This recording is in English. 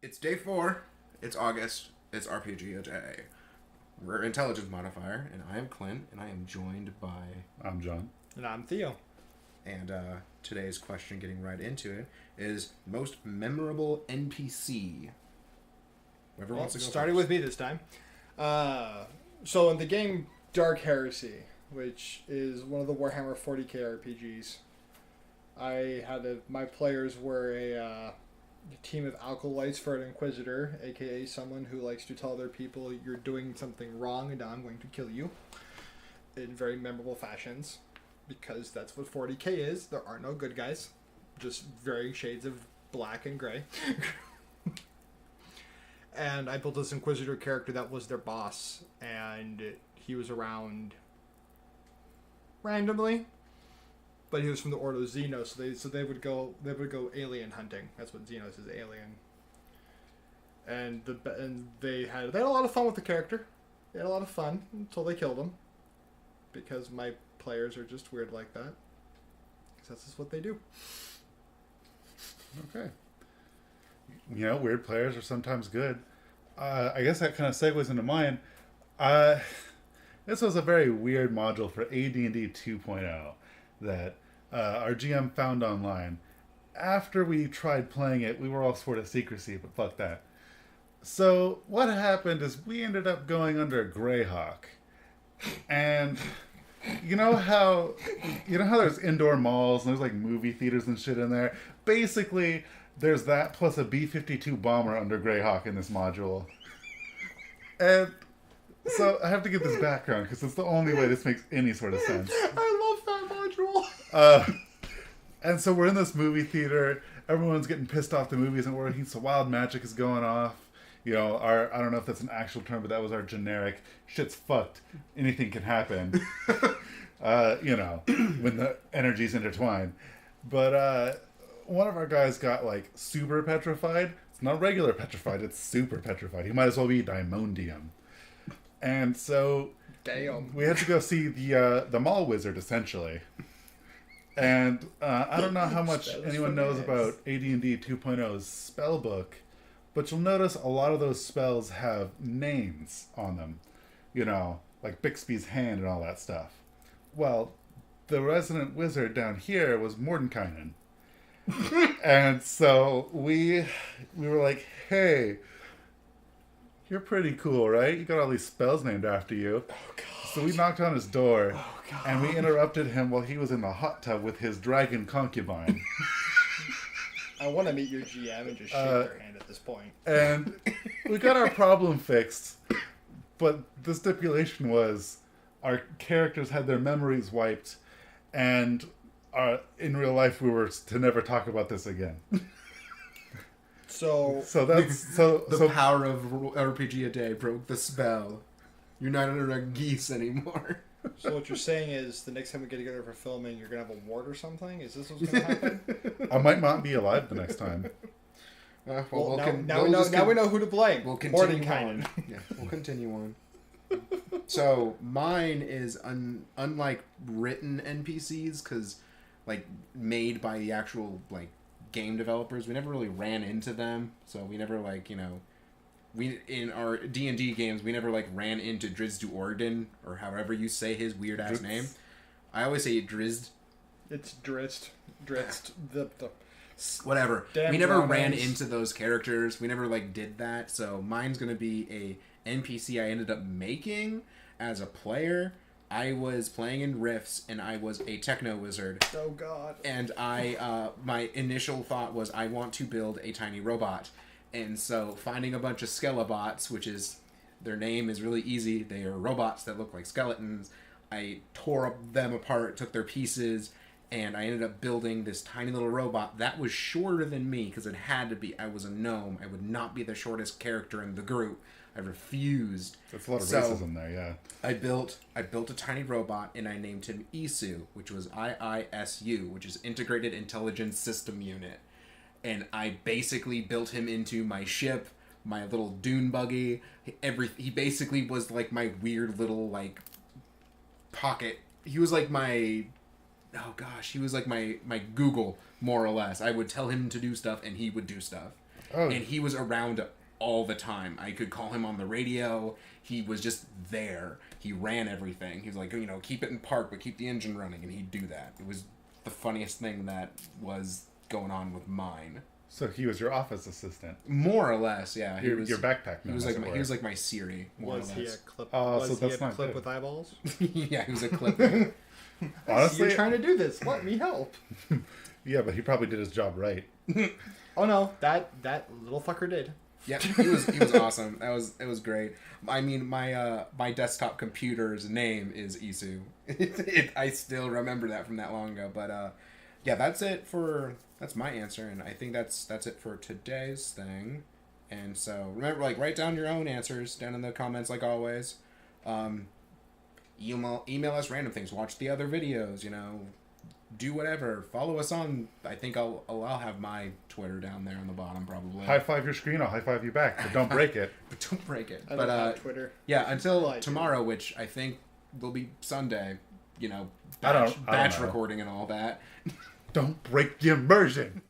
It's day 4. It's August. It's RPG a day. We're intelligence modifier, and I am Clint, and I am joined by... I'm John. And I'm Theo. And today's question, getting right into it, is most memorable NPC. Whoever wants to go starting first. with me this time. So in the game Dark Heresy, which is one of the Warhammer 40k RPGs, my players were a team of acolytes for an Inquisitor, aka someone who likes to tell other people you're doing something wrong and I'm going to kill you in very memorable fashions, because that's what 40k is. There are no good guys, just varying shades of black and gray. And I built this Inquisitor character that was their boss, and he was around randomly, but he was from the Ordo Xenos, so they would go alien hunting. That's what Xenos is, alien. And they had a lot of fun with the character. They had a lot of fun until they killed him, because my players are just weird like that. Because that's just what they do. Okay. You know, weird players are sometimes good. I guess that kind of segues into mine. This was a very weird module for AD&D 2.0 that our GM found online. After we tried playing it, we were all sworn to secrecy, but fuck that. So what happened is we ended up going under a Greyhawk. And you know how there's indoor malls and there's like movie theaters and shit in there? Basically, there's that plus a B-52 bomber under Greyhawk in this module. And so I have to give this background because it's the only way this makes any sort of sense. I love that module. And so we're in this movie theater. Everyone's getting pissed off the movies and working. So wild magic is going off. You know, I don't know if that's an actual term, but that was our generic. Shit's fucked. Anything can happen. You know, when the energies intertwine. But one of our guys got like super petrified. It's not regular petrified. It's super petrified. He might as well be Dimondium. And so Damn. we had to go see the mall wizard essentially. And I don't know how much anyone knows about AD&D 2.0's spell book, but you'll notice a lot of those spells have names on them. You know, like Bixby's hand and all that stuff. Well, the resident wizard down here was Mordenkainen. And so we were like, hey, you're pretty cool, right? You got all these spells named after you. Oh, God. So we knocked on his door, God. and we interrupted him while he was in the hot tub with his dragon concubine. I want to meet your GM and just shake their hand at this point. And we got our problem fixed, but the stipulation was our characters had their memories wiped, and in real life we were to never talk about this again. So that's The power of RPG a day broke the spell. You're not under a geese anymore. So what you're saying is the next time we get together for filming, you're going to have a wart or something? Is this what's going to happen? I might not be alive the next time. Well, now we know who to blame. We'll continue Mordenkainen. on. Yeah, we'll continue on. So mine is unlike written NPCs, because like made by the actual like game developers, we never really ran into them. So we never we in our D&D games we never like ran into Drizzt Do'Urden, or however you say his weird ass name. I always say Drizzt. It's Drizzt. The Whatever. Damn we never dramas. ran into those characters. We never like did that. So mine's gonna be a NPC I ended up making as a player. I was playing in Rifts, and I was a techno wizard. Oh God. And my initial thought was I want to build a tiny robot. And so finding a bunch of Skelelots, which is, their name is really easy. They are robots that look like skeletons. I tore them apart, took their pieces, and I ended up building this tiny little robot that was shorter than me, because it had to be. I was a gnome. I would not be the shortest character in the group. I refused. That's a lot of racism there, yeah. I built a tiny robot, and I named him ISU, which was IISU, which is Integrated Intelligence System Unit. And I basically built him into my ship, my little dune buggy. He basically was like my weird little like pocket. He was like my Google, more or less. I would tell him to do stuff, and he would do stuff. Oh. And he was around all the time. I could call him on the radio. He was just there. He ran everything. He was like, keep it in park, but keep the engine running, and he'd do that. It was the funniest thing that was going on with mine. So he was your office assistant, more or less, yeah. Your backpack. He was like my Siri. More Was or he a less. clip? Oh, was so he that's a not clip good. with eyeballs? Yeah, he was a clip. Honestly, You're trying to do this. Let me help. yeah, but he probably did his job right. Oh no, that little fucker did. Yeah, he was awesome. It was great. I mean, my desktop computer's name is Isu. I still remember that from that long ago. But yeah, that's my answer, and I think that's it for today's thing. And so remember, write down your own answers down in the comments, like always. Email us random things. Watch the other videos. Do whatever. Follow us on. I think I'll have my Twitter down there on the bottom probably. High five your screen. I'll high five you back, but don't break it. But don't break it. I don't have Twitter. Yeah, until Well, I do. tomorrow, which I think will be Sunday. I don't Batch know. recording and all that. Don't break the immersion.